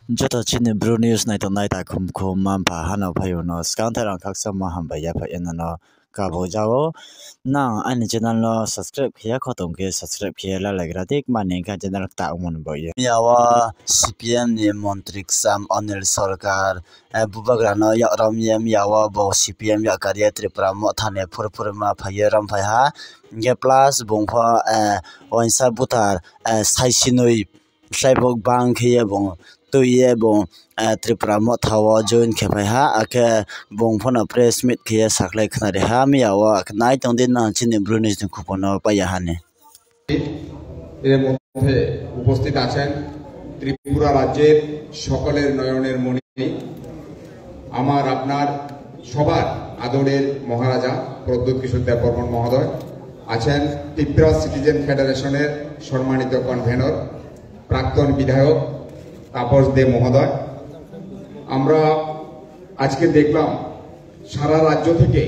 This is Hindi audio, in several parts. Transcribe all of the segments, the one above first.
Jota chini Brew News night on night kum mampa hana payo no scounter on kaksa mahamba yapa no kabo jawo na ani channel no subscribe kiya khotong ke subscribe kiya la lagradik mane ka channel ta umon boye yawa CPM ni Montrik Sam Anil Sarkar bubagrano ya ramyam yawa bo CPM ya karya Tripura mo thane purpur ma phaye ram phaiha ge plus bongpha oinsa butar saisinoi saibok bang khiya bong to ye bong Tripura mo thawa join khepai ha ake bong phona press meet khiya saklai khna re ha mi awa nai tong din na chini Brew News kupono paya hane এর মধ্যে উপস্থিত আছেন ত্রিপুরা রাজ্যের সকলের নয়নের মণি আমার আপনার সবার আদরের মহারাজা প্রদ্যুৎ কিশোর দেববর্মন মহোদয় আছেন ত্রিপুরা সিটিজেন ফেডারেশনের সম্মানিত কনভেনর প্রাক্তন বিধায়ক তাপস দে মহোদয় আমরা আজকে দেখলাম সারা রাজ্য থেকে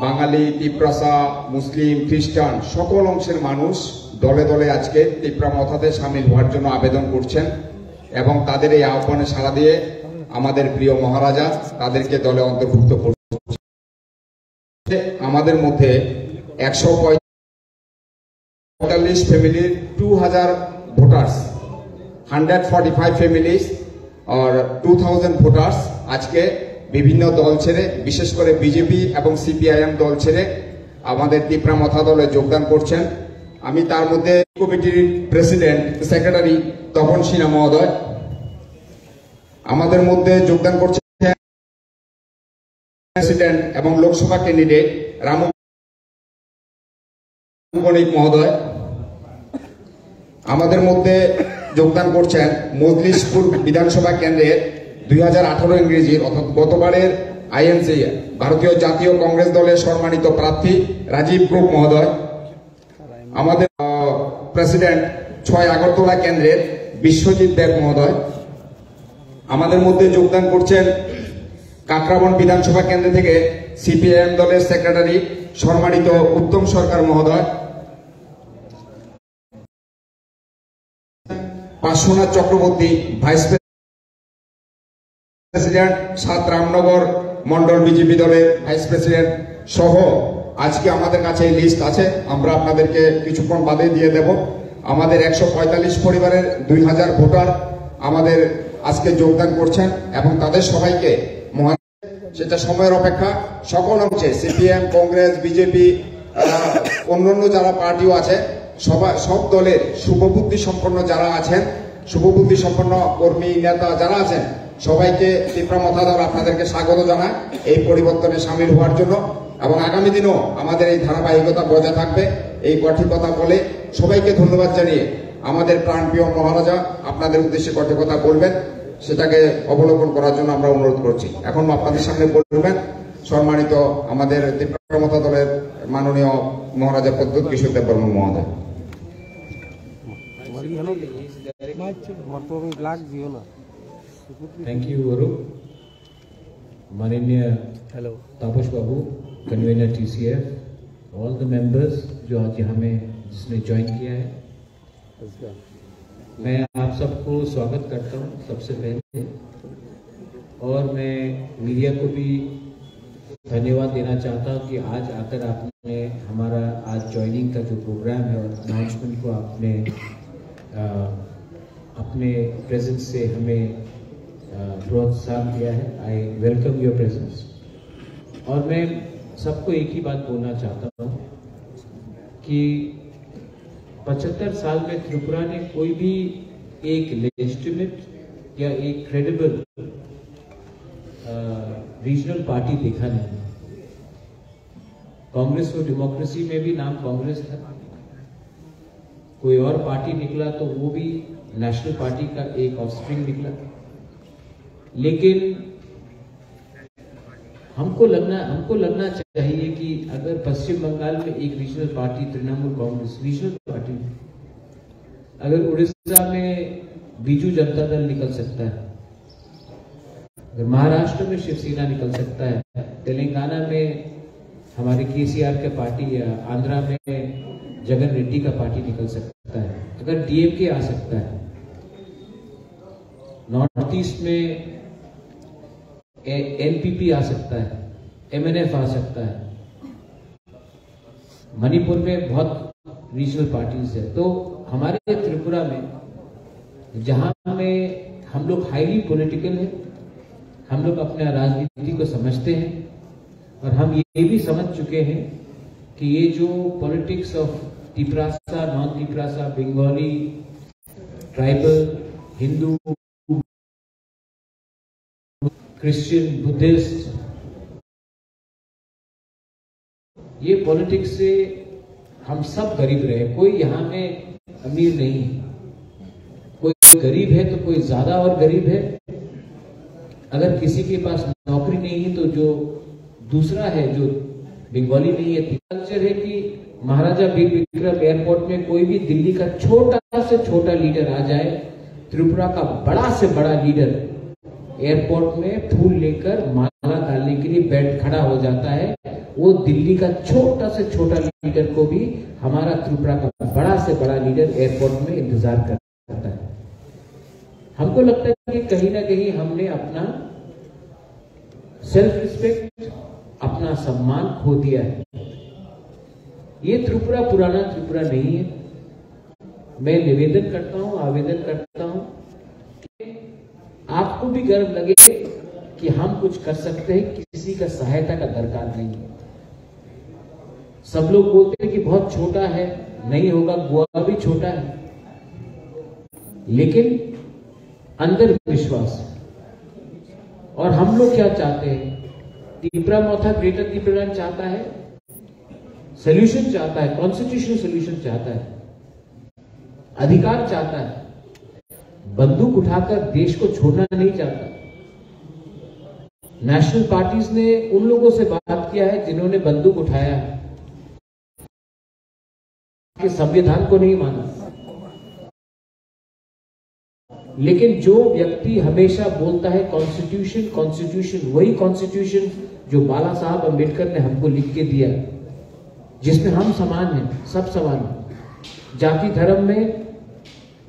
বাঙালি তিপ্রাসা মুসলিম খ্রিস্টান সকল অংশের মানুষ দলে দলে আজকে ত্রিপুরা মথাতে শামিল হওয়ার জন্য আবেদন করছেন এবং তাদের এই আহ্বানে সাড়া দিয়ে আমাদের প্রিয় মহারাজা তাদেরকে দলে অন্তর্ভুক্ত করছে আমাদের মধ্যে 145 ফ্যামিলির 2000 ভোটার্স 145 ফ্যামিলিজ আর 2000 ভোটার্স আজকে বিভিন্ন দল ছেড়ে বিশেষ করে বিজেপি এবং সিপিআইএম দল ছেড়ে আমাদের ত্রিপুরা মথা দলে যোগদান করছেন আমি তার মধ্যে কমিটির প্রেসিডেন্ট সেক্রেটারি তপন সিনহা মহোদয় আমাদের মধ্যে যোগদান করছেন প্রেসিডেন্ট এবং লোকসভা ক্যান্ডিডেট রামু বণিক মহোদয় আমাদের মধ্যে যোগদান করছেন মজলিশপুর বিধানসভা কেন্দ্রের 2018 ইংরেজির অর্থাৎ গতবারের আইএনসি ভারতীয় জাতীয় কংগ্রেস দলের সম্মানিত প্রার্থী রাজীব গ্রুপ মহোদয় আমাদের প্রেসিডেন্ট 6 আগরতলা কেন্দ্রের বিশ্বজিৎ দেব মহোদয় আমাদের মধ্যে যোগদান করছেন কাকরাবন বিধানসভা কেন্দ্র থেকে সিপিআইএম দলের সেক্রেটারি সম্মানিত উত্তম সরকার মহোদয় Parshvanath Chakraborty vice president 7 Ramnagar Mondal BJP দলের ভাইস প্রেসিডেন্ট সহ আজকে আমাদের কাছে এই লিস্ট আছে আমরা আপনাদেরকে কিছুক্ষণ বাদে দিয়ে দেব আমাদের 145 পরিবারের 2000 ভোটার আমাদের আজকে যোগদান করছেন এবং তাদের সবাইকে সেটা সময়ের অপেক্ষা সকল অংশে সিপিএম কংগ্রেস বিজেপি অন্যান্য যারা পার্টিও আছে সব দলের শুভবুদ্ধি সম্পন্ন যারা আছেন শুভবুদ্ধি সম্পন্ন কর্মী নেতা যারা আছেন সবাইকে ত্রিপুরা মথা দল আপনাদেরকে স্বাগত জানায় এই পরিবর্তনে শামিল হওয়ার জন্য এবং আগামী দিনও আমাদের এই ধারাবাহিকতা বজায় থাকবে এই কটি কথা বলে সবাইকে ধন্যবাদ জানিয়ে আমাদের প্রাণপ্রিয় মহারাজা আপনাদের উদ্দেশ্যে কটি কথা বলবেন সেটাকে অবলোকন করার জন্য আমরা অনুরোধ করছি এখন আপনাদের সামনে বলবেন সম্মানিত আমাদের ত্রিপুরা মথা দলের মাননীয় মহারাজা প্রদ্যুৎ কিশোর দেববর্মন মহোদয় थैंक यू गुरु माननीय Tapas babu convener TCF all the members जो आज यहाँ में जिसने ज्वाइन किया है मैं आप सबको स्वागत करता हूँ सबसे पहले और मैं मीडिया को भी धन्यवाद देना चाहता हूँ कि आज आकर आपने हमारा आज ज्वाइनिंग का जो प्रोग्राम है और अनाउंसमेंट को आपने अपने प्रेजेंस से हमें प्रोत्साहन किया है आई वेलकम योर प्रेजेंस और मैं सबको एक ही बात बोलना चाहता हूँ कि 75 साल में त्रिपुरा ने कोई भी एक लेजिटिमेट या एक क्रेडिबल रीजनल पार्टी देखा नहीं कांग्रेस फॉर डेमोक्रेसी में भी नाम कांग्रेस था कोई और पार्टी निकला तो वो भी नेशनल पार्टी का एक ऑफस्प्रिंग निकला लेकिन हमको लगना चाहिए कि अगर पश्चिम बंगाल में एक regional party Trinamool Congress regional party अगर उड़ीसा में बीजू जनता दल निकल सकता है अगर महाराष्ट्र में शिवसेना निकल सकता है तेलंगाना में हमारे केसीआर का पार्टी या आंध्रा में जगन रेड्डी का पार्टी निकल सकता है अगर डीएमके आ सकता है नॉर्थ ईस्ट में एनपीपी आ सकता है, एमएनएफ आ सकता है, मणिपुर में बहुत रीजनल पार्टीज है। तो हमारे त्रिपुरा में जहां में हम लोग हाईली पॉलिटिकल है, हम लोग अपने राजनीति को समझते हैं और हम ये भी समझ चुके हैं कि ये जो politics of Tiprasa, non Tiprasa, Bengali, tribal, Hindu, Christian, Buddhist, ये पॉलिटिक्स से हम सब गरीब रहे। कोई यहाँ में अमीर नहीं है, कोई गरीब है तो कोई ज्यादा और गरीब है। अगर किसी के पास नौकरी नहीं है तो जो दूसरा है जो बंगाली नहीं है। कल्चर है कि महाराजा वीर विक्रम एयरपोर्ट में कोई भी दिल्ली का छोटा से छोटा लीडर आ जाए, त्रिपुरा का बड़ा से बड़ा लीडर एयरपोर्ट में फूल लेकर माला डालने के लिए बैठ खड़ा हो जाता है। वो दिल्ली का छोटा से छोटा लीडर को भी हमारा त्रिपुरा का बड़ा से बड़ा लीडर एयरपोर्ट में इंतजार करता है। हमको लगता है कि कहीं ना कहीं हमने अपना सेल्फ रिस्पेक्ट, अपना सम्मान खो दिया है। ये त्रिपुरा पुराना त्रिपुरा नहीं है। मैं निवेदन करता हूं, आवेदन करता हूं कि आपको भी गर्व लगे कि हम कुछ कर सकते हैं, किसी का सहायता का दरकार नहीं है। सब लोग बोलते हैं कि बहुत छोटा है, नहीं होगा, गोवा भी छोटा है, लेकिन अंदर विश्वास। और हम लोग क्या चाहते हैं? तिपरा मोथा ग्रेटर तिपरालैंड चाहता है, सोल्यूशन चाहता है, कॉन्स्टिट्यूशनल सोल्यूशन चाहता है, अधिकार चाहता है, बंदूक उठाकर देश को छोड़ना नहीं चाहता। नेशनल पार्टीज ने उन लोगों से बात किया है जिन्होंने बंदूक उठाया है, कि संविधान को नहीं माना। लेकिन जो व्यक्ति हमेशा बोलता है कॉन्स्टिट्यूशन कॉन्स्टिट्यूशन, वही कॉन्स्टिट्यूशन जो बाला साहब अम्बेडकर ने हमको लिख के दिया, जिसमें हम समान हैं, सब समान हैं, जाति धर्म में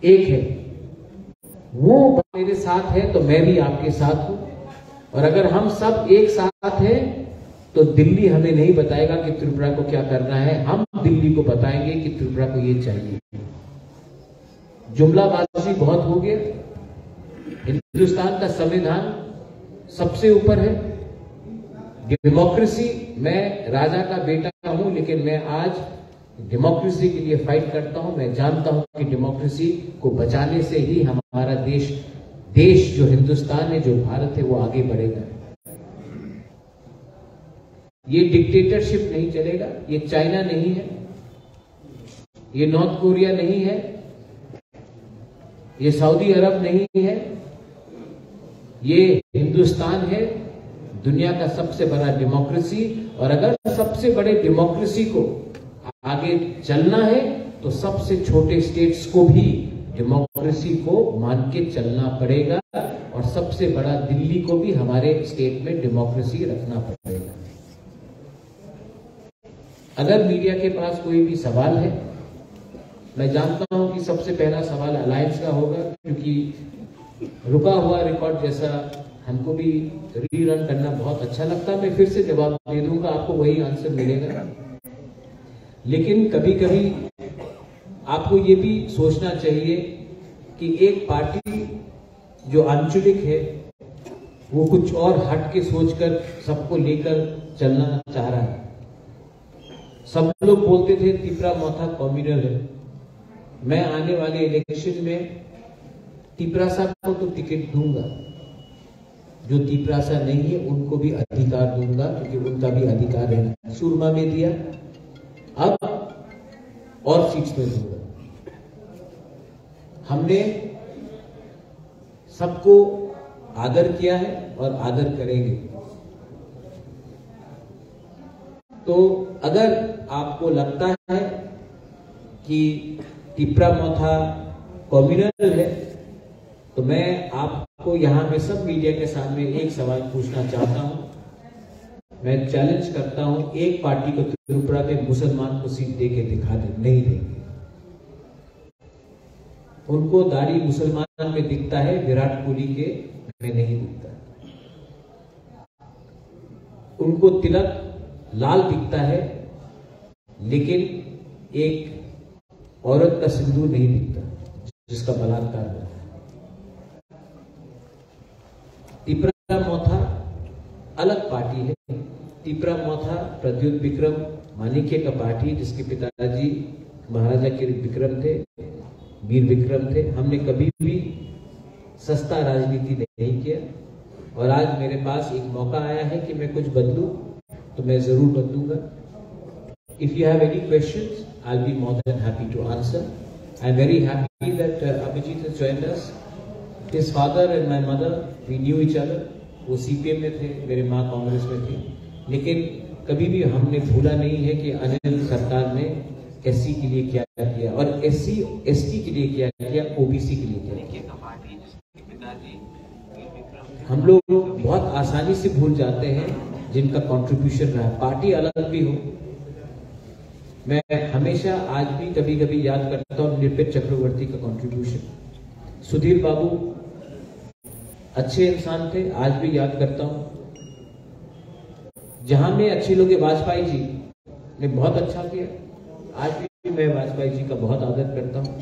एक है, वो मेरे साथ है तो मैं भी आपके साथ हूं। और अगर हम सब एक साथ हैं तो दिल्ली हमें नहीं बताएगा कि त्रिपुरा को क्या करना है, हम दिल्ली को बताएंगे कि त्रिपुरा को ये चाहिए। जुमलाबाजी बहुत हो गया। हिंदुस्तान का संविधान सबसे ऊपर है। डेमोक्रेसी, मैं राजा का बेटा हूं, लेकिन मैं आज डेमोक्रेसी के लिए फाइट करता हूं। मैं जानता हूं कि डेमोक्रेसी को बचाने से ही हमारा देश जो हिंदुस्तान है, जो भारत है, वो आगे बढ़ेगा। ये डिक्टेटरशिप नहीं चलेगा। ये चाइना नहीं है, ये नॉर्थ कोरिया नहीं है, ये सऊदी अरब नहीं है, ये हिंदुस्तान है, दुनिया का सबसे बड़ा डेमोक्रेसी। और अगर सबसे बड़े डेमोक्रेसी को आगे चलना है तो सबसे छोटे स्टेट्स को भी डेमोक्रेसी को मान के चलना पड़ेगा, और सबसे बड़ा दिल्ली को भी हमारे स्टेट में डेमोक्रेसी रखना पड़ेगा। अगर मीडिया के पास कोई भी सवाल है, मैं जानता हूं कि सबसे पहला सवाल अलायंस का होगा, क्योंकि रुका हुआ रिकॉर्ड जैसा हमको भी रीरन करना बहुत अच्छा लगता है। मैं फिर से जवाब दे दूंगा, आपको वही आंसर मिलेगा। लेकिन कभी कभी आपको ये भी सोचना चाहिए कि एक पार्टी जो आंचलिक है, वो कुछ और हट के सोचकर सबको लेकर चलना चाह रहा है। सब लोग बोलते थे तिपरा मोथा कम्युनल है। मैं आने वाले इलेक्शन में तिपरासा को तो टिकट दूंगा, जो तिपरासा नहीं है उनको भी अधिकार दूंगा, क्योंकि उनका भी अधिकार है। सुरमा में दिया, अब और सीट्स में दूंगा। हमने सबको आदर किया है और आदर करेंगे। तो अगर आपको लगता है कि तिपरा मोथा कम्युनल है, तो मैं आपको यहां में सब मीडिया के सामने एक सवाल पूछना चाहता हूं। मैं चैलेंज करता हूं, एक पार्टी को त्रिपुरा के मुसलमान को सीट दे के दिखा दे, नहीं देंगे। उनको दाढ़ी मुसलमान में दिखता है, विराट कोहली के में नहीं दिखता। उनको तिलक लाल दिखता है, लेकिन एक औरत का सिंदूर नहीं दिखता जिसका बलात्कार हुआ। तिपरा मोथा अलग पार्टी है। तिपरा मोथा प्रद्युत विक्रम माणिक्य का पार्टी, जिसके पिताजी महाराजा के विक्रम थे, वीर विक्रम थे। हमने कभी भी सस्ता राजनीति नहीं किया, और आज मेरे पास एक मौका आया है कि मैं कुछ बदलूं, तो मैं जरूर बदलूंगा। If you have any questions, I'll be more than happy to answer. I'm very happy that Abhijit has joined us. His father and my mother, we knew each other. वो CPM में थे, मेरी माँ कांग्रेस में थी, लेकिन कभी भी हमने भूला नहीं है कि अनिल सरकार ने SC के लिए क्या किया और SC ST के लिए क्या किया, OBC के लिए क्या किया। हम लोग बहुत आसानी से भूल जाते हैं जिनका कंट्रीब्यूशन रहा, पार्टी अलग भी हो। मैं हमेशा आज भी कभी कभी याद करता हूँ निरपेक्ष चक्रवर्ती का कंट्रीब्यूशन। सुधीर बाबू अच्छे इंसान थे, आज भी याद करता हूँ। जहां में अच्छे लोग, वाजपेयी जी ने बहुत अच्छा किया, आज भी मैं वाजपेयी जी का बहुत आदर करता हूँ।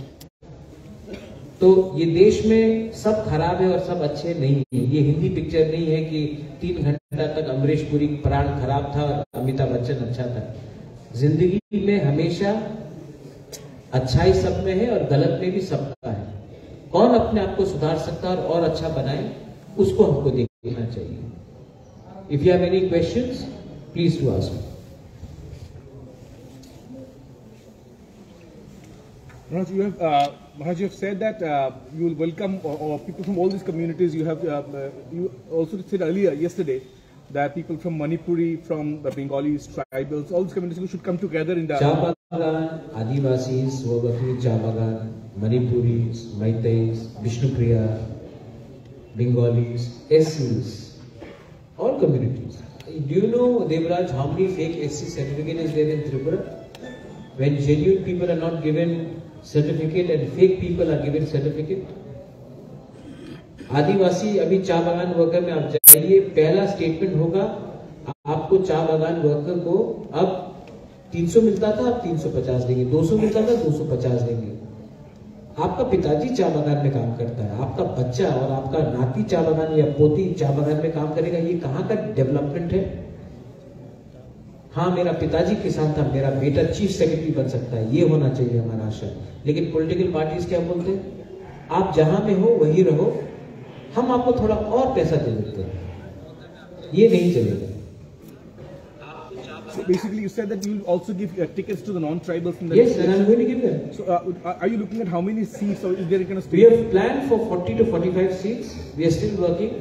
तो ये देश में सब खराब है और सब अच्छे नहीं है। ये हिंदी पिक्चर नहीं है कि 3 घंटा तक अमरीश पुरी प्राण खराब था और अमिताभ बच्चन अच्छा था। जिंदगी में हमेशा अच्छाई सब में है और गलत में भी सबका है। कौन अपने आप को सुधार सकता है और अच्छा बनाए, उसको हमको देखना चाहिए। If you have any questions, please to ask. Maharaj, you have said that you will welcome people from all these communities. You have you also said earlier yesterday that people from Manipuri, from the Bengalis, tribals, all these communities should come together in the Chabagan, Adivasis, Wogaki, Chabagan, Manipuris, Maitais, Vishnupriya, Bengalis, SCs, all communities. Do you know, Devraj, how many fake SC certificate is there in Tripura? When genuine people are not given certificate and fake people are given certificate. आदिवासी अभी चा बागान वर्कर में आप जाइए, पहला स्टेटमेंट होगा आपको चा बागान वर्कर को अब 300 मिलता था, अब 350 देंगे, 200 मिलता था, 250 देंगे। आपका पिताजी चा बागान में काम करता है, आपका बच्चा और आपका नाती चा बागान या पोती चा बागान में काम करेगा, ये कहाँ का डेवलपमेंट है? हाँ, मेरा पिताजी किसान था, मेरा बेटा चीफ सेक्रेटरी बन सकता है, ये होना चाहिए हमारा आशा। लेकिन पॉलिटिकल पार्टीज क्या बोलते हैं? आप जहां में हो वहीं रहो, हम आपको थोड़ा और पैसा दे देते हैं, ये नहीं चलेगा। So basically, you said that you will also give tickets to the non-tribals in the Yes, and I'm going to give them. So, are you looking at how many seats, or is there going to stay? We have planned for 40 to 45 seats. We are still working.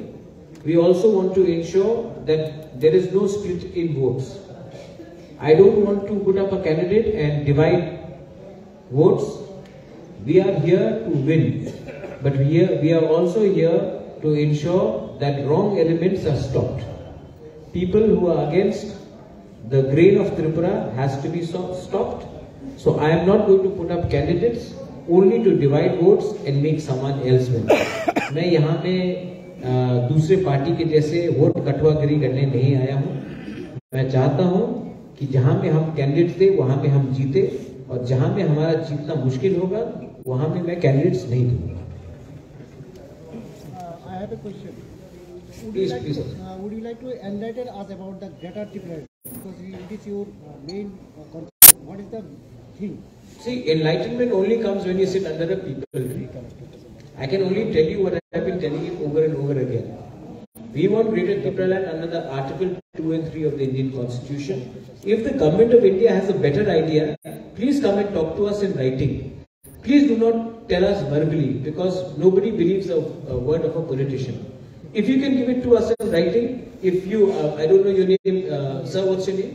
We also want to ensure that there is no split in votes. I don't want to put up a candidate and divide votes. We are here to win, but we are also here to ensure that wrong elements are stopped. People who are against the grain of Tripura has to be stopped. So I am not going to put up candidates only to divide votes and make someone else win. मैं यहाँ में दूसरे पार्टी के जैसे वोट कटवागिरी करने नहीं आया हूँ। मैं चाहता हूँ कि जहां में हम कैंडिडेट्स थे वहां में हम जीते, और जहां में हमारा जीतना मुश्किल होगा वहां में मैं कैंडिडेट्स नहीं दूंगा। I have a question. Please. Would you like to enlighten us about the Greater Tripura? Because it is your main concept. What is the thing? See, enlightenment only comes when you sit under a people tree. I can only tell you what I have been telling you over and over again. We want Greater Tripura land under the Article 2 and 3 of the Indian Constitution. If the government of India has a better idea, please come and talk to us in writing. Please do not tell us verbally, because nobody believes a word of a politician. If you can give it to us in writing, if you, I don't know your name, sir, what's your name?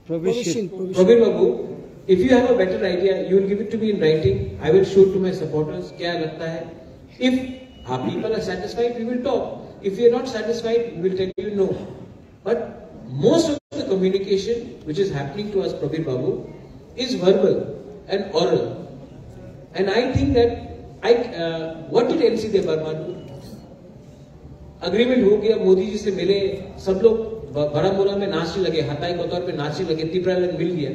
Praveen Babu. If you have a better idea, you will give it to me in writing. I will show it to my supporters. क्या लगता है? If our people are satisfied, we will talk. If we are not satisfied, we will tell you no. But most of the communication which is happening to us, Praveen Babu, is verbal and oral. And I think that what did NC Devarma do? Agreement हो गया, मोदी जी से मिले, सब लोग बारामूला में नाचने लगे, हताई के तौर पे नाचने लगे, त्रिपुरालैंड मिल गया।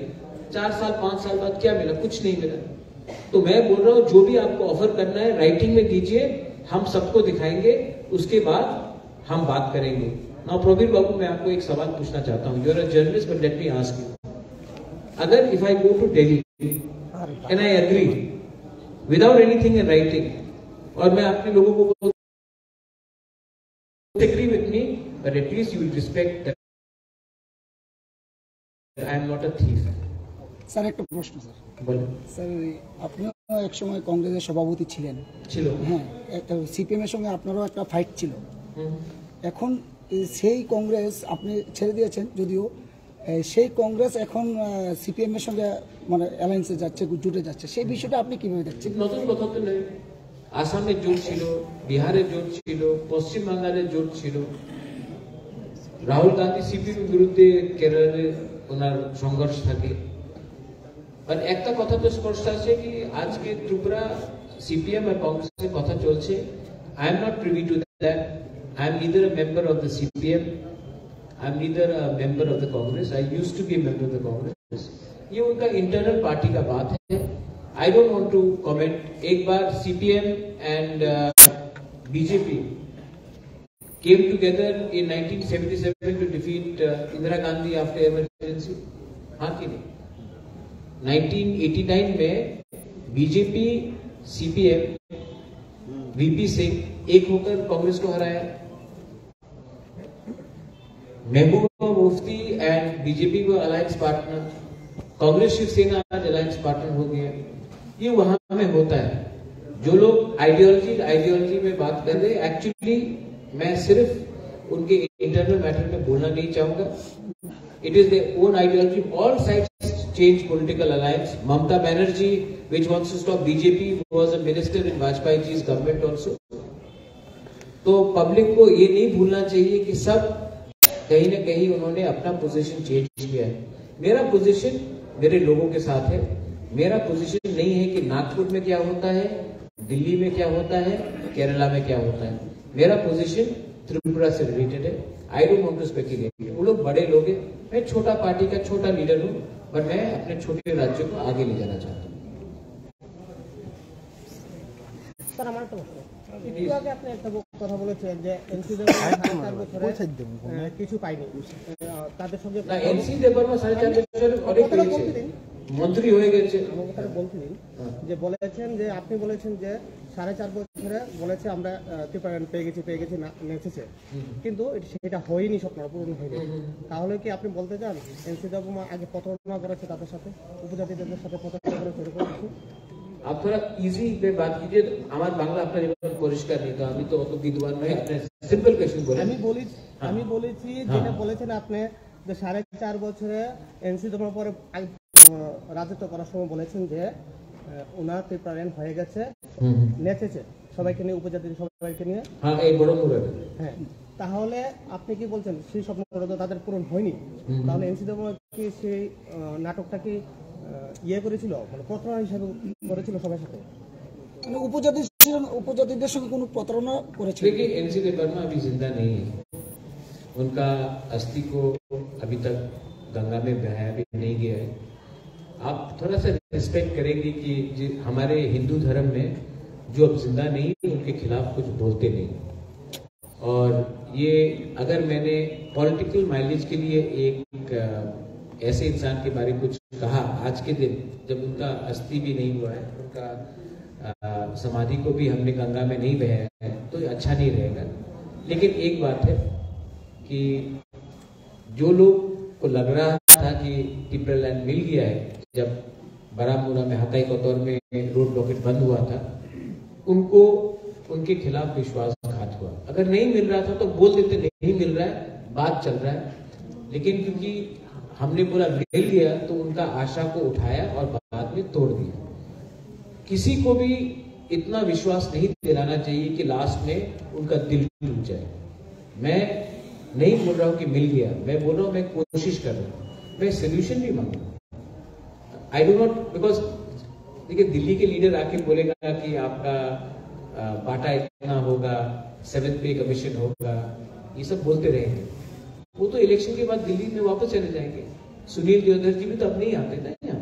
4 साल 5 साल बाद क्या मिला? कुछ नहीं मिला। तो मैं बोल रहा हूं जो भी आपको ऑफर करना है राइटिंग में दीजिए, हम सबको दिखाएंगे, उसके बाद हम बात करेंगे। नाउ प्रवीर बाबू, मैं आपको एक सवाल पूछना चाहता हूं। You are a journalist, but let me ask you, अगर if I go to Delhi and I agree without anything in writing, और मैं अपने लोगों को agree with me, but at least you will respect that I am not a thief. Sir একটা প্রশ্ন স্যার। বলেন স্যার, আপনিও এক সময় কংগ্রেসের সভাপতি ছিলেন। ছিল। হ্যাঁ, একটা সিপিএম এর সঙ্গে আপনারও একটা ফাইট ছিল। এখন সেই কংগ্রেস আপনি ছেড়ে দিয়েছেন, যদিও সেই কংগ্রেস এখন সিপিএম এর সঙ্গে মানে অ্যালায়েন্সে যাচ্ছে, জুটে যাচ্ছে, সেই বিষয়টা আপনি কিভাবে দেখছেন? নতুন কথা তো নেই। আসামে জোট ছিল, বিহারে জোট ছিল, পশ্চিম বাংলারে জোট ছিল। রাহুল গান্ধী সিপিএম বিরুদ্ধে কেরলে ওনার সংঘর্ষ থাকে। আর একটা কথা তো স্পষ্ট আছে কি আজকে ত্রিপুরা সিপিএম আর কংগ্রেসের কথা চলছে। I am not privy to that. I am neither a member of the CPM, I am neither a member of the Congress. I used to be a member of the Congress. ये उनका इंटरनल पार्टी का बात है। I don't want to comment. एक बार CPM and BJP came together in 1977 to defeat Indira Gandhi after emergency. हाँ कि नहीं? 1989 में BJP, CPM, VP सिंह एक होकर कांग्रेस को हराया। महबूबा मुफ्ती एंड बीजेपी को अलायंस पार्टनर, कांग्रेस शिवसेना आज अलायंस पार्टनर हो गया। ये वहां में होता है। जो लोग आइडियोलॉजी में बात कर रहे हैं, एक्चुअली मैं सिर्फ उनके इंटरनल मैटर में बोलना नहीं चाहूंगा। It is their own ideology. All sides change political alliance. Mamata Banerjee which wants to stop BJP was a minister in Vajpayee ji's government also. तो पब्लिक को ये नहीं भूलना चाहिए कि सब कहीं ना कहीं उन्होंने अपना पोजीशन चेंज किया है। मेरा पोजीशन मेरे लोगों के साथ है। मेरा पोजीशन नहीं है कि नागपुर में क्या होता है, दिल्ली में क्या होता है, केरला में क्या होता है। मेरा पोजीशन त्रिपुरा से रिलेटेड है। I don't want to speculate. वो लोग बड़े लोग हैं, मैं छोटा पार्टी का छोटा लीडर हूँ, पर मैं अपने छोटे राज्य को आगे ले जाना चाहता हूँ। স্যার, আমার একটা প্রশ্ন। একটু আগে আপনি একটা কথা বলেছেন যে এনসি দেববর্মা 4.5 বছরে কিছু পাইনি, তাদের সঙ্গে এনসি দেববর্মা 4.5 বছরে অনেক পেয়েছে, মন্ত্রী হয়ে গেছে। আমার কথা বলছিলেন যে বলেছেন যে আপনি বলেছেন যে 4.5 বছরে বলেছে আমরা ত্রিপুরাল্যান্ড পেয়ে গেছি নেচেছে, কিন্তু সেটা হয়নি, স্বপ্ন পূরণ হয়নি। তাহলে কি আপনি বলতে চান এনসি দেববর্মা আগে প্রতারণা করেছে তাদের সাথে, উপজাতিদের সাথে প্রতারণা করেছে, এরকম কিছু? आप थोड़ा इजी पे बात कीजिए। আমার বাংলা আপনার এবার পরিষ্কার নেই, তো আমি তো অত বিদ্বান নই। আপনি সিম্পল কোশ্চেন বলেন। আমি বলেছি যেটা বলেছেন আপনি যে 4.5 বছরে এনসি দেববর্মা পরে রাজত্ব করার সময় বলেছেন যে ওনার ত্রিপুরাল্যান্ড হয়ে গেছে, নেচেছে সবাইকে নিয়ে, উপজাতি সবাইকে নিয়ে। হ্যাঁ, এই বড় মুরাদ। হ্যাঁ, তাহলে আপনি কি বলছেন সেই স্বপ্নটা তো তাদের পূরণ হয়নি? তাহলে এনসি দেববর্মা কি সেই নাটকটা কি ইয়ে করেছিল, মানে প্রতারণা হিসাবে করেছিল সবার সাথে, মানে উপজাতিদের সঙ্গে কোনো প্রতারণা করেছিল? देखिए, एनसी देवबर्मा अभी जिंदा नहीं है। उनका अस्थि को अभी तक गंगा में बहाया भी नहीं गया है। आप थोड़ा सा रिस्पेक्ट करेंगे कि हमारे हिंदू धर्म में जो अब जिंदा नहीं है उनके खिलाफ कुछ बोलते नहीं। और ये अगर मैंने पॉलिटिकल माइलेज के लिए एक ऐसे इंसान के बारे में कुछ कहा आज के दिन, जब उनका अस्थि भी नहीं हुआ है, उनका समाधि को भी हमने गंगा में नहीं बहाया है, तो अच्छा नहीं रहेगा। लेकिन एक बात है कि जो लोग को लग रहा था कि टिप्रालैंड मिल गया है, जब बारामूला में हताई कोतौर में रोड ब्लॉकेज बंद हुआ था, उनको उनके खिलाफ विश्वासघात हुआ। अगर नहीं मिल रहा था तो बोल देते नहीं मिल रहा है, बात चल रहा है। लेकिन क्योंकि हमने बोला मिल गया तो उनका आशा को उठाया और बाद में तोड़ दिया। किसी को भी इतना विश्वास नहीं दिलाना चाहिए कि लास्ट में उनका दिल टूट जाए। मैं नहीं बोल रहा हूं कि मिल गया, मैं बोल रहा हूं मैं कोशिश कर रहा हूं, मैं सोल्यूशन भी मांग रहा हूं। आई डू नॉट, बिकॉज देखिए, दिल्ली के लीडर आके बोलेगा कि आपका बाटा इतना होगा, 7th पे कमीशन होगा, ये सब बोलते रहेंगे। वो तो इलेक्शन के बाद दिल्ली में वापस चले जाएंगे। सुनील देवधर जी भी तो अब नहीं आते ना यहाँ,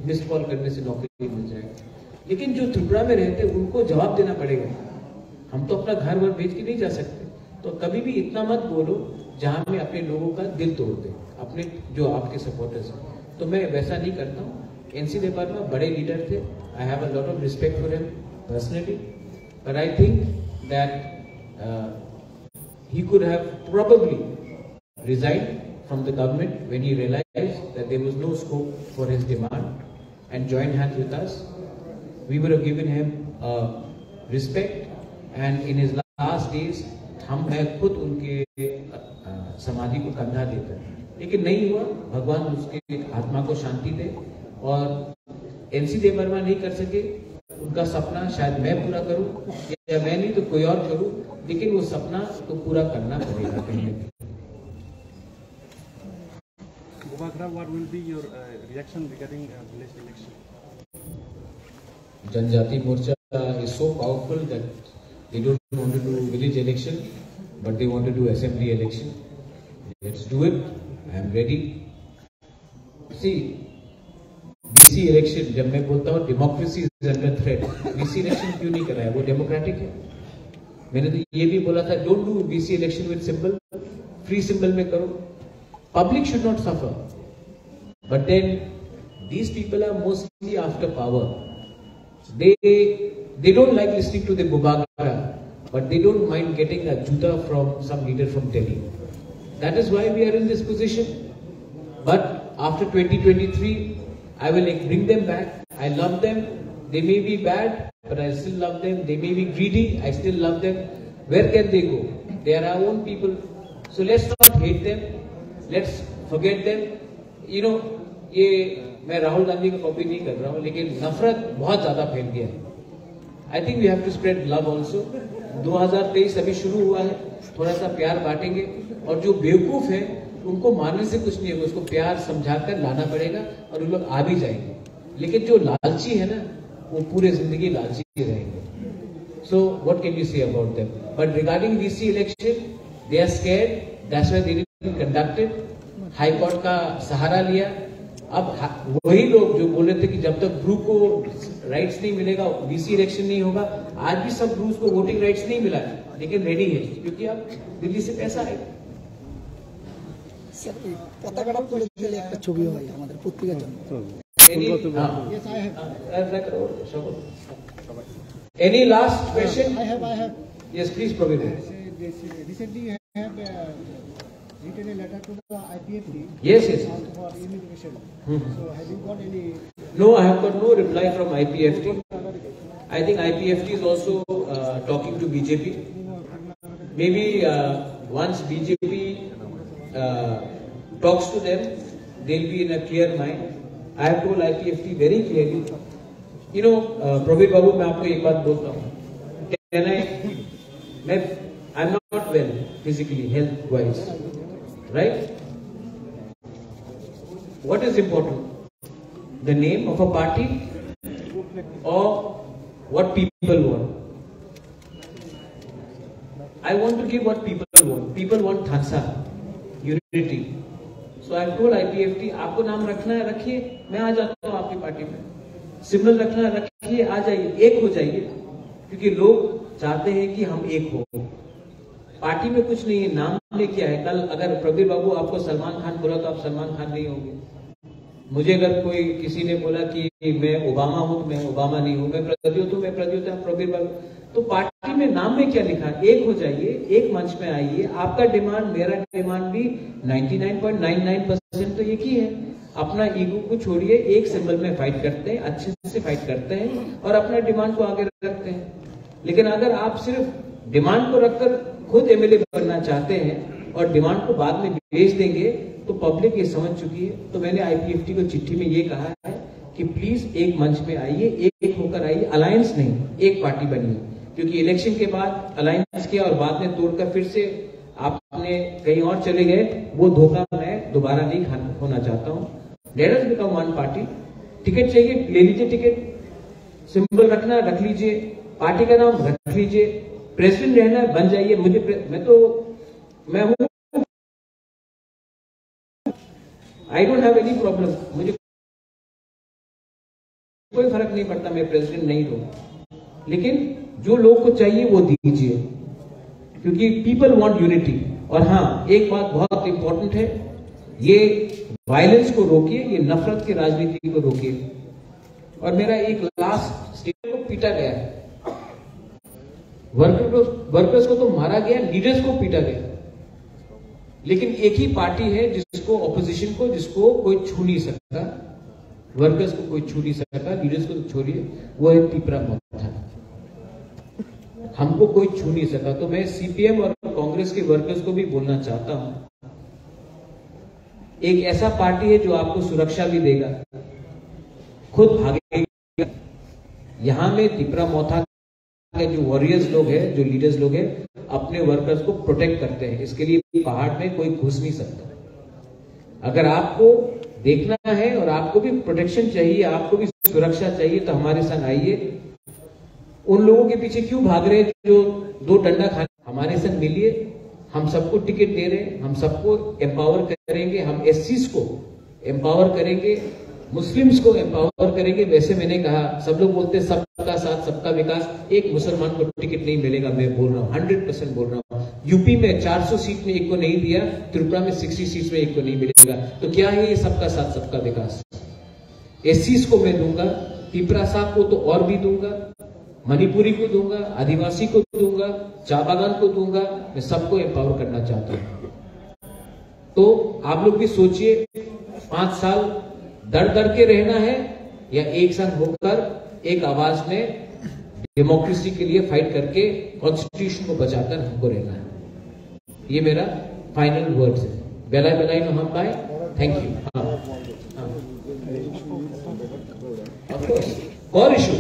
मिस्ड कॉल करने से नौकरी मिल जाएगी। लेकिन जो त्रिपुरा में रहते हैं उनको जवाब देना पड़ेगा। हम तो अपना घर वर भेज के नहीं जा सकते। तो कभी भी इतना मत बोलो जहां में अपने लोगों का दिल तोड़ दे, अपने जो आपके सपोर्टर्स हैं। तो मैं वैसा नहीं करता हूँ। एनसी देवर में बड़े लीडर थे, I have a lot of respect for him personally, but I think that he could have probably resigned from the government when he realized that there was no scope for his demand and joined hands with us. We would have given him respect, and in his last days मैं खुद उनके समाधि को कंधा देता, लेकिन नहीं हुआ। भगवान उसके आत्मा को शांति दे। और एनसी देवर्मा नहीं कर सके, उनका सपना शायद मैं पूरा करूं, या मैं नहीं तो कोई और करूं, लेकिन वो सपना तो पूरा करना पड़ेगा कहीं ना कहीं। What will be your reaction regarding village election? जनजाति मोर्चा is so powerful that they don't want to do village election, but they want to do assembly election. Let's do it. I am ready. See, BC election, जब मैं बोलता हूँ democracy is under threat, BC election क्यों नहीं कर रहा है? वो डेमोक्रेटिक है। मैंने तो ये भी बोला था, don't do BC election with symbol, free symbol में करो। Public should not suffer, but then these people are mostly after power. They don't like listening to the Bubagara, but they don't mind getting a juta from some leader from Delhi. That is why we are in this position. But after 2023, I will bring them back. I love them. They may be bad, but I still love them. They may be greedy. I still love them. Where can they go? They are our own people. So let's not hate them. Let's forget them. You know, ये मैं राहुल गांधी को कॉपी नहीं कर रहा हूँ, लेकिन नफरत बहुत ज्यादा फैल गया है। I think we have to spread love also. 2023 अभी शुरू हुआ है, थोड़ा सा प्यार बांटेंगे, और जो बेवकूफ है उनको मारने से कुछ नहीं होगा, उसको प्यार समझाकर लाना पड़ेगा और उन लोग आ भी जाएंगे। लेकिन जो लालची है ना, वो पूरे जिंदगी लालची रहेंगे। So what can you say about them? But regarding BC election, they are scared, that's why they didn't conduct it. High court का सहारा लिया। अब वही लोग जो बोल रहे थे कि जब तक ब्रू को राइट्स नहीं मिलेगा BC इलेक्शन नहीं होगा, आज भी सब ब्रूज को वोटिंग राइट्स नहीं मिला, लेकिन रेडी है, क्योंकि अब दिल्ली से पैसा आएगा। Any last question? I have. Yes, please, Praveen. Recently, you have written a letter to the IPFT. Yes. For immigration. So, have you got any? No, I have got no reply from IPFT. I think IPFT is also talking to BJP. Maybe once BJP talks to them, they'll be in a clear mind. I have told IPFT very clearly. You know, Praveen Babu, मैं आपको एक बात बोलता हूँ। I'm not well physically, health-wise, right? What is important? The name of a party or what people want? I want to give what people want. People want Thansa, unity. So I told IPFT, आपको नाम रखना है रखिए, मैं आ जाता हूँ आपकी पार्टी में। सिंबल रखना है रखिए, आ जाइए, एक हो जाइए, क्योंकि लोग चाहते हैं कि हम एक हो। पार्टी में कुछ नहीं है, नाम ने क्या है। कल अगर प्रवीर बाबू आपको सलमान खान बोला तो आप सलमान खान नहीं होंगे। मुझे अगर कोई किसी ने बोला कि मैं ओबामा हूं तो मैं ओबामा नहीं हूं, मैं प्रद्योत हूं मैं प्रद्योत हूं, प्रवीर बाबू। तो पार्टी में नाम में क्या लिखा? एक हो जाइए, एक मंच में आइए। आपका डिमांड, मेरा डिमांड भी 99.99% तो एक ही है। अपना ईगो को छोड़िए, एक सिंबल में फाइट करते हैं, अच्छे से फाइट करते हैं और अपना डिमांड को आगे रखते हैं। लेकिन अगर आप सिर्फ डिमांड को रखकर खुद एमएलए बनना चाहते हैं और डिमांड को बाद में भेज देंगे, तो पब्लिक ये समझ चुकी है। तो मैंने IPFT को चिट्ठी में ये कहा है कि प्लीज एक मंच में आइए, एक होकर आइए, अलायंस नहीं, एक पार्टी बनिए। क्योंकि इलेक्शन के बाद अलायंस किया और बाद में तोड़कर फिर से आपने कहीं और चले गए, वो धोखा मैं दोबारा नहीं होना चाहता हूँ। Let us become one party ticket चाहिए ले लीजिए, टिकट सिंबल रखना रख लीजिए, पार्टी का नाम रख लीजिए, प्रेसिडेंट रहना बन जाइए। मैं हूं, I don't have any problem, मुझे कोई फर्क नहीं पड़ता मैं प्रेसिडेंट नहीं हूं, लेकिन जो लोग को चाहिए वो दीजिए, क्योंकि पीपल वांट यूनिटी। और हाँ, एक बात बहुत इंपॉर्टेंट है, ये वायलेंस को रोकिए, ये नफरत की राजनीति को रोकिए। और मेरा एक लास्ट स्टेटमेंट, को पीटा गया है, वर्कर्स को तो मारा गया, लीडर्स को पीटा गया, लेकिन एक ही पार्टी है जिसको ऑपोजिशन को, जिसको कोई छू नहीं सकता, वर्कर्स को कोई छू नहीं सकता, लीडर्स को तो छोड़िए, वो है तीपरा मोथा, हमको कोई छू नहीं सका। तो मैं सीपीएम और कांग्रेस के वर्कर्स को भी बोलना चाहता हूं, एक ऐसा पार्टी है जो आपको सुरक्षा भी देगा, खुद भागेगा। यहां में तीपरा मोथा के जो वॉरियर्स लोग हैं, जो लीडर्स लोग हैं, अपने वर्कर्स को प्रोटेक्ट करते हैं, इसके लिए पहाड़ में कोई घुस नहीं सकता। अगर आपको देखना है और आपको भी प्रोटेक्शन चाहिए, आपको भी सुरक्षा चाहिए, तो हमारे संग आइए। उन लोगों के पीछे क्यों भाग रहे हैं जो दो डंडा खाने, हमारे संग मिलिए, हम सबको टिकट दे रहे हैं, हम सबको एम्पावर करेंगे, हम एससीज को एम्पावर करेंगे, मुस्लिम्स को एम्पावर करेंगे। वैसे मैंने कहा, सब लोग बोलते हैं सबका साथ सबका विकास, एक मुसलमान को टिकट नहीं मिलेगा, मैं बोल रहा हूँ 100% बोल रहा हूँ। यूपी में 400 सीट में एक को नहीं दिया, त्रिपुरा में 60 सीट में एक को नहीं मिलेगा, तो क्या है ये सबका साथ सबका विकास? एससीज को मैं दूंगा, तीपरा साहब को तो और भी दूंगा, मणिपुरी को दूंगा, आदिवासी को दूंगा, चाय बागान को दूंगा, मैं सबको एम्पावर करना चाहता हूं। तो आप लोग भी सोचिए, 5 साल डर डर के रहना है या एक संग होकर एक आवाज में डेमोक्रेसी के लिए फाइट करके कॉन्स्टिट्यूशन को बचाकर हमको रहना है। ये मेरा फाइनल वर्ड्स है। बेलाई बेलाई में हम पाए। Thank you. और issue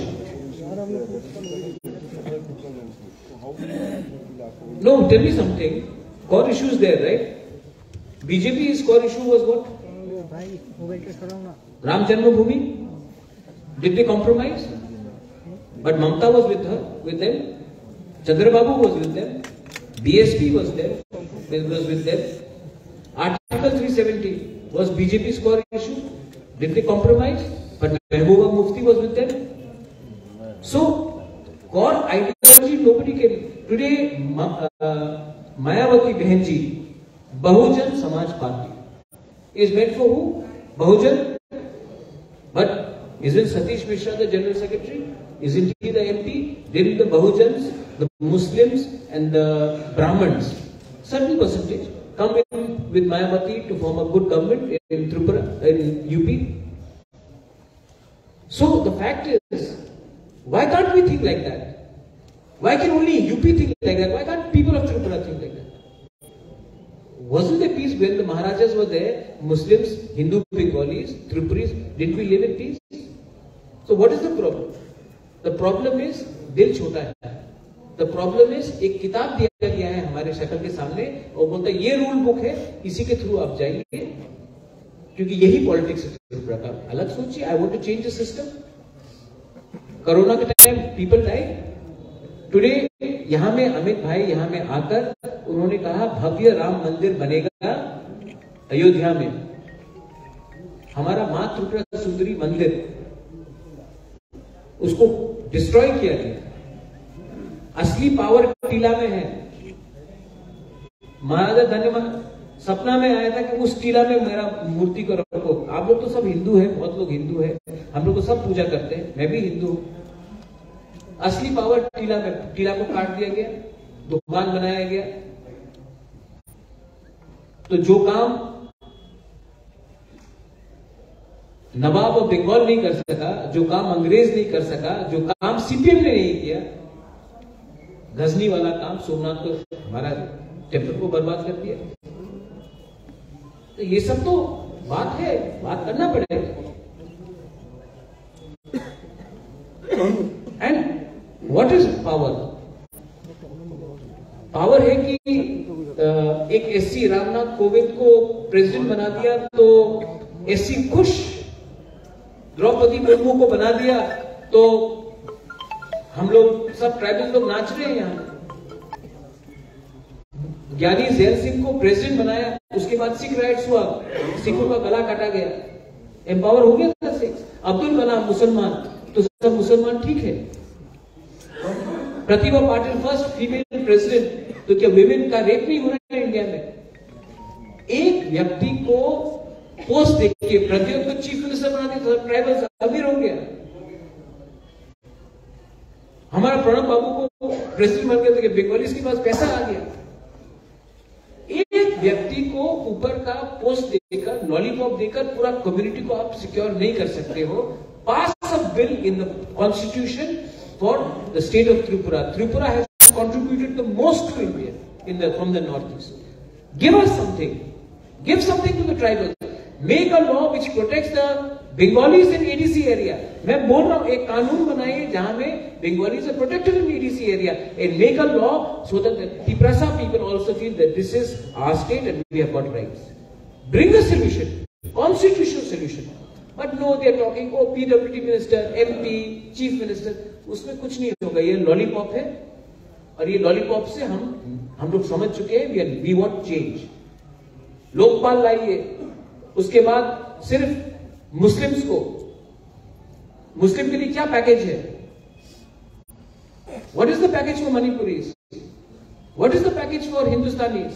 No, tell me something. Core issue is there, right? BJP's core issue was what? Ram Janmabhoomi. Did they compromise? But Mamta was with her, with them. Chandrababu was with them. BSP was there, was with them. Article 370 was BJP's core issue. Did they compromise? But Mehbooba Mufti was with them. So, core ideology nobody can. Today, Mayawati Behenji, Bahujan Samaj Party is meant for who? Bahujan. But isn't Satish Mishra the General Secretary? Isn't he the MP? Didn't the Bahujans, the Muslims and the Brahmins, certain percentage, come in with Mayawati to form a good government in Tripura, in UP? So the fact is, why can't we think like that? Why can only UP think like that? Why can't people of Tripura think like that? Wasn't there peace when the Maharajas were there? Muslims, Hindu Bengalis, Tripuris, didn't we live in peace? So what is the problem? The problem is दिल छोटा है. The problem is एक किताब दिया गया है हमारे शक्ल के सामने और बोलता है ये रूल बुक है, इसी के थ्रू आप जाइए, क्योंकि यही पॉलिटिक्स है त्रिपुरा का. अलग सोचिए. I want to change the system. Corona के टाइम people died. टुडे यहां में अमित भाई यहां में आकर उन्होंने कहा भव्य राम मंदिर बनेगा अयोध्या में. हमारा मां त्रिपुरा सुंदरी मंदिर उसको डिस्ट्रॉय किया गया. असली पावर टीला में है. महाराजा धन्यवाद सपना में आया था कि उस टीला में मेरा मूर्ति को रखो. आप लोग तो सब हिंदू हैं, बहुत लोग हिंदू हैं, हम लोग तो सब पूजा करते हैं, मैं भी हिंदू हूं. असली पावर टीला में, टीला को काट दिया गया, दुकान बनाया गया. तो जो काम नवाब और बंगाल नहीं कर सका, जो काम अंग्रेज नहीं कर सका, जो काम सीपीएम ने नहीं किया, गजनी वाला काम सोमनाथ को हमारा टेम्पल को बर्बाद कर दिया. तो ये सब तो बात है, बात करना पड़ेगा. And what is power? Power है कि एक एससी रामनाथ कोविंद को प्रेसिडेंट बना दिया तो एससी खुश, द्रौपदी मुर्मू को बना दिया तो हम लोग सब ट्राइबल लोग नाच रहे हैं यहाँ। ज्ञानी जैल सिंह को प्रेसिडेंट बनाया, उसके बाद सिख राइट्स हुआ, सिखों का गला काटा गया, एम्पावर हो गया था सिख। अब्दुल कलाम मुसलमान, तो सब मुसलमान ठीक है। Pratibha Patil first female president, तो क्या विमेन का रेप नहीं हो रहा है इंडिया में? एक व्यक्ति को पोस्ट देके प्रद्योत को चीफ मिनिस्टर बना दिया तो ट्राइबल अमीर हो गया। हमारा प्रणब बाबू को प्रेसिडेंट बन गया तो बंगालीज के पास पैसा आ गया। एक व्यक्ति को ऊपर का पोस्ट देकर, लॉलीपॉप देकर पूरा कम्युनिटी को आप सिक्योर नहीं कर सकते हो। Pass a bill in the constitution for the state of Tripura. Tripura has contributed the most to India from the northeast. Give us something. Give something to the tribals. Make a law which protects the Bengalis in ADC area. मैं बोल रहा हूँ एक कानून बनाइए जहां में Bengalis are protected in ADC area, and make a law so that the Tiprasa people also feel that this is our state and we have got rights. Bring a solution, constitutional solution. But no, they are talking, oh PWD minister, MP, chief minister. उसमें कुछ नहीं होगा, ये लॉलीपॉप है और ये लॉलीपॉप से हम लोग समझ चुके हैं वी वांट चेंज। लोकपाल लाइए, उसके बाद सिर्फ मुस्लिम्स को, मुस्लिम के लिए क्या पैकेज है? What is the package for Manipuris? What is the package for Hindustanis?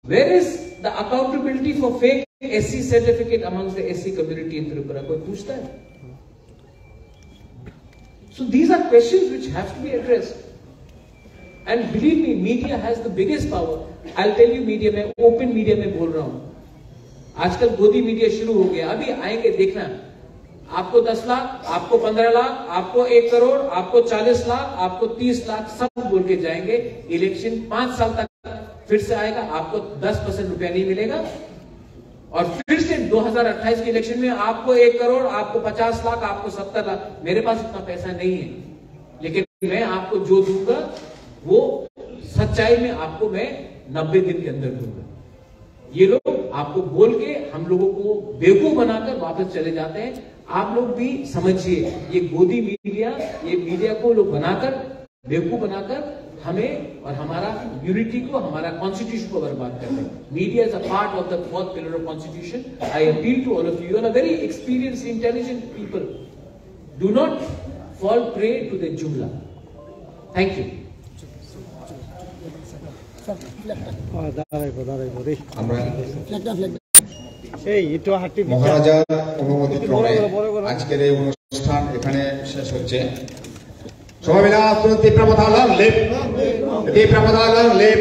Where is the accountability for fake SC certificate amongst the SC community in Tripura? कोई पूछता है? So these are questions which have to be addressed. And believe me, media has the biggest power. I'll tell you, media में, open media में बोल रहा हूं, आजकल गोदी मीडिया शुरू हो गया। अभी आएंगे देखना, आपको 10 लाख, आपको 15 लाख, आपको 1 करोड़, आपको 40 लाख, आपको 30 लाख, सब बोल के जाएंगे। इलेक्शन 5 साल तक फिर से आएगा, आपको 10% रुपया नहीं मिलेगा। और फिर से 2028 के इलेक्शन में आपको 1 करोड़, आपको 50 लाख, आपको 70 लाख। मेरे पास इतना पैसा नहीं है, लेकिन मैं आपको जो दूंगा वो सच्चाई में आपको मैं 90 दिन के अंदर दूंगा। ये लोग आपको बोल के हम लोगों को बेवकूफ बनाकर वापस चले जाते हैं। आप लोग भी समझिए, ये गोदी मीडिया, ये मीडिया को लोग बनाकर, बेवकूफ बनाकर हमें और हमारा यूनिटी को, हमारा कॉन्स्टिट्यूशन को बर्बाद कर रहे हैं। Media is a part of the 4th pillar of constitution. I appeal to all of you, are a very experienced, intelligent people, do not fall prey to the jumla. Thank you. মহারাজার অনুমতি ক্রমে আজকের এই অনুষ্ঠান এখানে শেষ হচ্ছে। সবাই মিলে আসুন, তীব্রমথালং লেপ, তীব্রমথালং লেপ,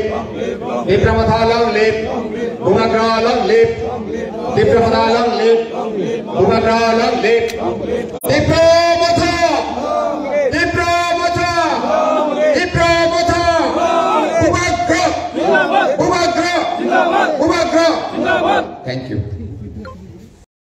তীব্রমথালং লেপ, ভূমাগ্রহলং লেপ, তীব্রমথালং লেপ, ভূমাগ্রহলং লেপ, তীব্রমথা, তীব্রমথা, তীব্রমথা, ভূমাগ্রহ, ভূমাগ্রহ, ভূমাগ্রহ। Thank you.